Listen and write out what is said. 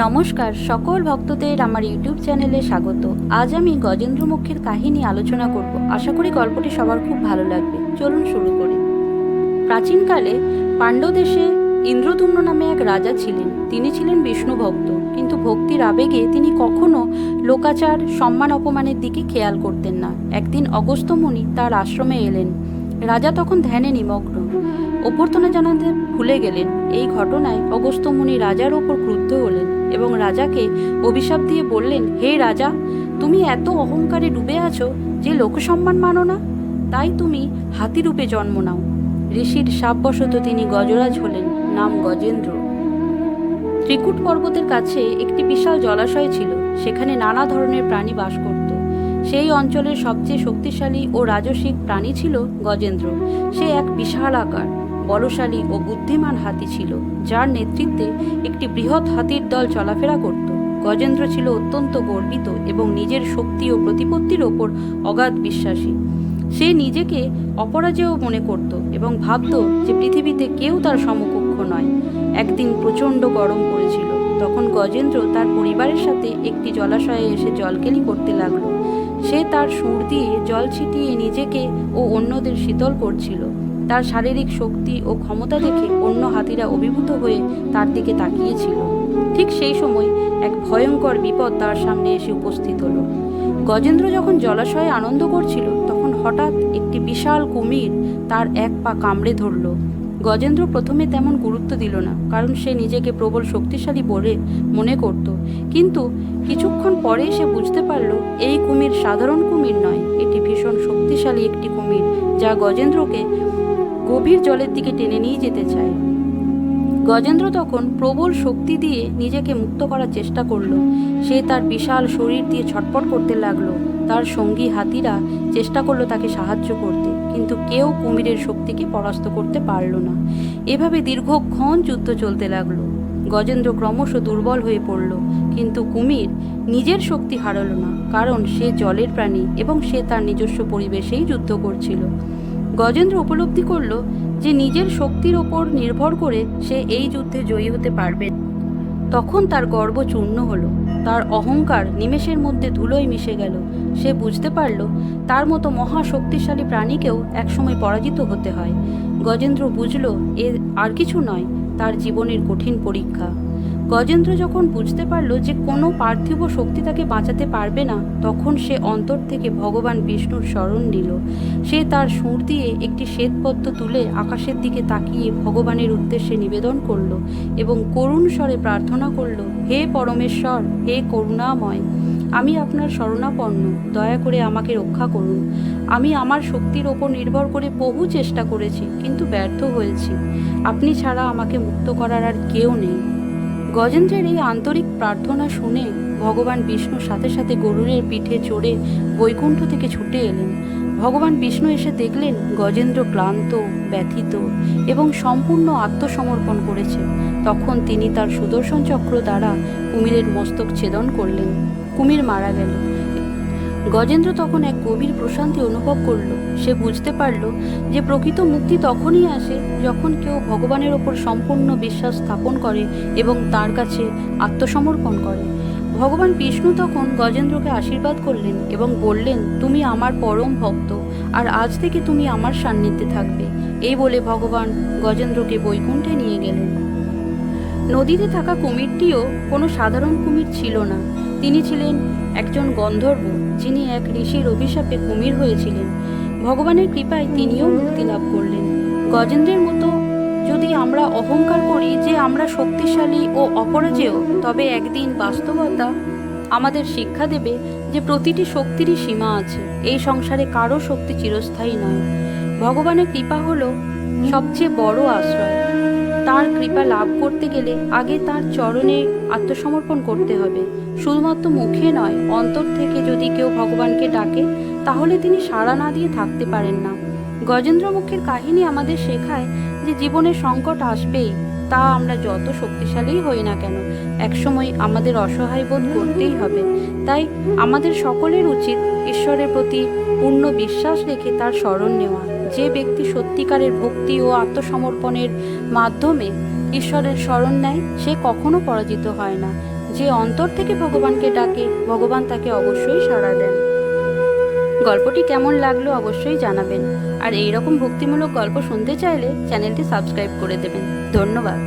নমস্কার সকল ভক্তদের আমার ইউটিউব চ্যানেলে স্বাগত। আজ আমি গজেন্দ্রমুখীর কাহিনী আলোচনা করব। আশা করি গল্পটি সবার খুব ভালো লাগবে। চলুন শুরু করি। প্রাচীনকালে পাণ্ড্য দেশে ইন্দ্রদুম্ন নামে এক রাজা ছিলেন। তিনি ছিলেন বিষ্ণু ভক্ত, কিন্তু ভক্তির আবেগে তিনি কখনো লোকাচার সম্মান অপমানের দিকে খেয়াল করতেন না। একদিন অগস্ত্য মুনি তার আশ্রমে এলেন। রাজা তখন ধ্যানে নিমগ্ন, অভ্যর্থনা জানাতে ভুলে গেলেন। এই ঘটনায় অগস্ত্য মুনি রাজার ওপর ক্রুদ্ধ হলেন এবং রাজাকে অভিশাপ দিয়ে বললেন, হে রাজা, তুমি এত অহংকারে ডুবে আছো যে লোকসম্মান মানো না, তাই তুমি হাতিরূপে জন্ম নাও। ঋষির শাপবশত তিনি গজরাজ হলেন, নাম গজেন্দ্র। ত্রিকুট পর্বতের কাছে একটি বিশাল জলাশয় ছিল। সেখানে নানা ধরনের প্রাণী বাস করত। সেই অঞ্চলের সবচেয়ে শক্তিশালী ও রাজসিক প্রাণী ছিল গজেন্দ্র। সে এক বিশাল আকার, বলশালী ও বুদ্ধিমান হাতি ছিল, যার নেতৃত্বে একটি বৃহৎ হাতির দল চলাফেরা করত। গজেন্দ্র ছিল অত্যন্ত গর্বিত এবং নিজের শক্তি ও প্রতিপত্তির ওপর অগাধ বিশ্বাসী। সে নিজেকে অপরাজেয় মনে করত এবং ভাবত যে পৃথিবীতে কেউ তার সমকক্ষ নয়। একদিন প্রচণ্ড গরম পড়েছিল। তখন গজেন্দ্র তার পরিবারের সাথে একটি জলাশয়ে এসে জলকেলি করতে লাগলো। সে তার সুর দিয়ে জল ছিটিয়ে নিজেকে ও অন্যদের শীতল করছিল। তার শারীরিক শক্তি ও ক্ষমতা দেখে অন্য হাতিরা অভিভূত হয়ে তার দিকে তাকিয়েছিল। ঠিক সেই সময় এক ভয়ঙ্কর বিপদ তার সামনে এসে উপস্থিত হলো। গজেন্দ্র যখন জলাশয়ে আনন্দ করছিল, তখন হঠাৎ একটি বিশাল কুমির তার এক পা কামড়ে ধরল। গজেন্দ্র প্রথমে তেমন গুরুত্ব দিল না, কারণ সে নিজেকে প্রবল শক্তিশালী বলে মনে করত। কিন্তু কিছুক্ষণ পরে সে বুঝতে পারল এই কুমির সাধারণ কুমির নয়, এটি ভীষণ শক্তিশালী একটি কুমির, যা গজেন্দ্রকে গভীর জলের দিকে টেনে নিয়ে যেতে চায়। গজেন্দ্র তখন প্রবল শক্তি দিয়ে নিজেকে মুক্ত করার চেষ্টা করলো। সে তার বিশাল শরীর দিয়ে ছটফট করতে লাগলো। তার সঙ্গী হাতিরা চেষ্টা করলো তাকে সাহায্য করতে, কিন্তু কেউ কুমিরের শক্তিকে পরাস্ত করতে পারল না। এভাবে দীর্ঘক্ষণ যুদ্ধ চলতে লাগলো। গজেন্দ্র ক্রমশ দুর্বল হয়ে পড়ল, কিন্তু কুমির নিজের শক্তি হারালো না, কারণ সে জলের প্রাণী এবং সে তার নিজস্ব পরিবেশেই যুদ্ধ করছিল। গজেন্দ্র উপলব্ধি করল যে নিজের শক্তির ওপর নির্ভর করে সে এই যুদ্ধে জয়ী হতে পারবে। তখন তার গর্ব চূর্ণ হলো, তার অহংকার নিমেষের মধ্যে ধুলোয় মিশে গেল। সে বুঝতে পারল তার মতো মহা শক্তিশালী প্রাণীকেও একসময় পরাজিত হতে হয়। গজেন্দ্র বুঝল এ আর কিছু নয়, তার জীবনের কঠিন পরীক্ষা। গজেন্দ্র যখন বুঝতে পারল যে কোনো পার্থিব শক্তি তাকে বাঁচাতে পারবে না, তখন সে অন্তর থেকে ভগবান বিষ্ণুর শরণ নিল। সে তার সুর দিয়ে একটি শ্বেতপদ্ম তুলে আকাশের দিকে তাকিয়ে ভগবানের উদ্দেশ্যে নিবেদন করল এবং করুণ স্বরে প্রার্থনা করল, হে পরমেশ্বর, হে করুণাময়, আমি আপনার শরণাপন্ন, দয়া করে আমাকে রক্ষা করুন। আমি আমার শক্তির ওপর নির্ভর করে বহু চেষ্টা করেছি, কিন্তু ব্যর্থ হয়েছি। আপনি ছাড়া আমাকে মুক্ত করার আর কেউ নেই। গজেন্দ্রের এই আন্তরিক প্রার্থনা শুনে ভগবান বিষ্ণু সাথে সাথে গরুড়ের পিঠে চড়ে বৈকুণ্ঠ থেকে ছুটে এলেন। ভগবান বিষ্ণু এসে দেখলেন গজেন্দ্র ক্লান্ত, ব্যথিত এবং সম্পূর্ণ আত্মসমর্পণ করেছে। তখন তিনি তার সুদর্শন চক্র দ্বারা কুমিরের মস্তক ছেদন করলেন। কুমির মারা গেল। গজেন্দ্র তখন এক গভীর প্রশান্তি অনুভব করল। সে বুঝতে পারল যে প্রকৃত মুক্তি তখনই আসে যখন কেউ ভগবানের ওপর সম্পূর্ণ বিশ্বাস স্থাপন করে এবং তার কাছে আত্মসমর্পণ করে। ভগবান বিষ্ণু তখন গজেন্দ্রকে আশীর্বাদ করলেন এবং বললেন, তুমি আমার পরম ভক্ত, আর আজ থেকে তুমি আমার সান্নিধ্যে থাকবে। এই বলে ভগবান গজেন্দ্রকে বৈকুণ্ঠে নিয়ে গেলেন। নদীতে থাকা কুমিরটিও কোনো সাধারণ কুমির ছিল না। তিনি ছিলেন একজন গন্ধর্ব, যিনি এক ঋষির অভিশাপে কুমির হয়েছিলেন। ভগবানের কৃপায় তিনিও মুক্তি লাভ করলেন। গজেন্দ্রের মতো যদি আমরা অহংকার করি যে আমরা শক্তিশালী ও অপরাজেয়, তবে একদিন বাস্তবতা আমাদের শিক্ষা দেবে যে প্রতিটি শক্তিরই সীমা আছে। এই সংসারে কারো শক্তি চিরস্থায়ী নয়। ভগবানের কৃপা হলো সবচেয়ে বড় আশ্রয়। তার কৃপা লাভ করতে গেলে আগে তার চরণে আত্মসমর্পণ করতে হবে। শুধুমাত্র মুখে নয়, অন্তর থেকে যদি কেউ ভগবানকে ডাকে, তাহলে তিনি সাড়া না দিয়ে থাকতে পারেন না। গজেন্দ্রমুখীর কাহিনী আমাদের শেখায় যে জীবনে সংকট আসবেই, তা আমরা যত শক্তিশালীই হই না কেন, একসময় আমাদের অসহায় বোধ করতেই হবে। তাই আমাদের সকলের উচিত ঈশ্বরের প্রতি পূর্ণ বিশ্বাস রেখে তার শরণ নেওয়া। যে ব্যক্তি সত্যিকারের ভক্তি ও আত্মসমর্পণের মাধ্যমে ঈশ্বরের শরণ নেয়, সে কখনো পরাজিত হয় না। যে অন্তর থেকে ভগবানকে ডাকে, ভগবান তাকে অবশ্যই সাড়া দেন। গল্পটি কেমন লাগলো অবশ্যই জানাবেন। আর এই রকম ভক্তিমূলক গল্প শুনতে চাইলে চ্যানেলটি সাবস্ক্রাইব করে দেবেন। ধন্যবাদ।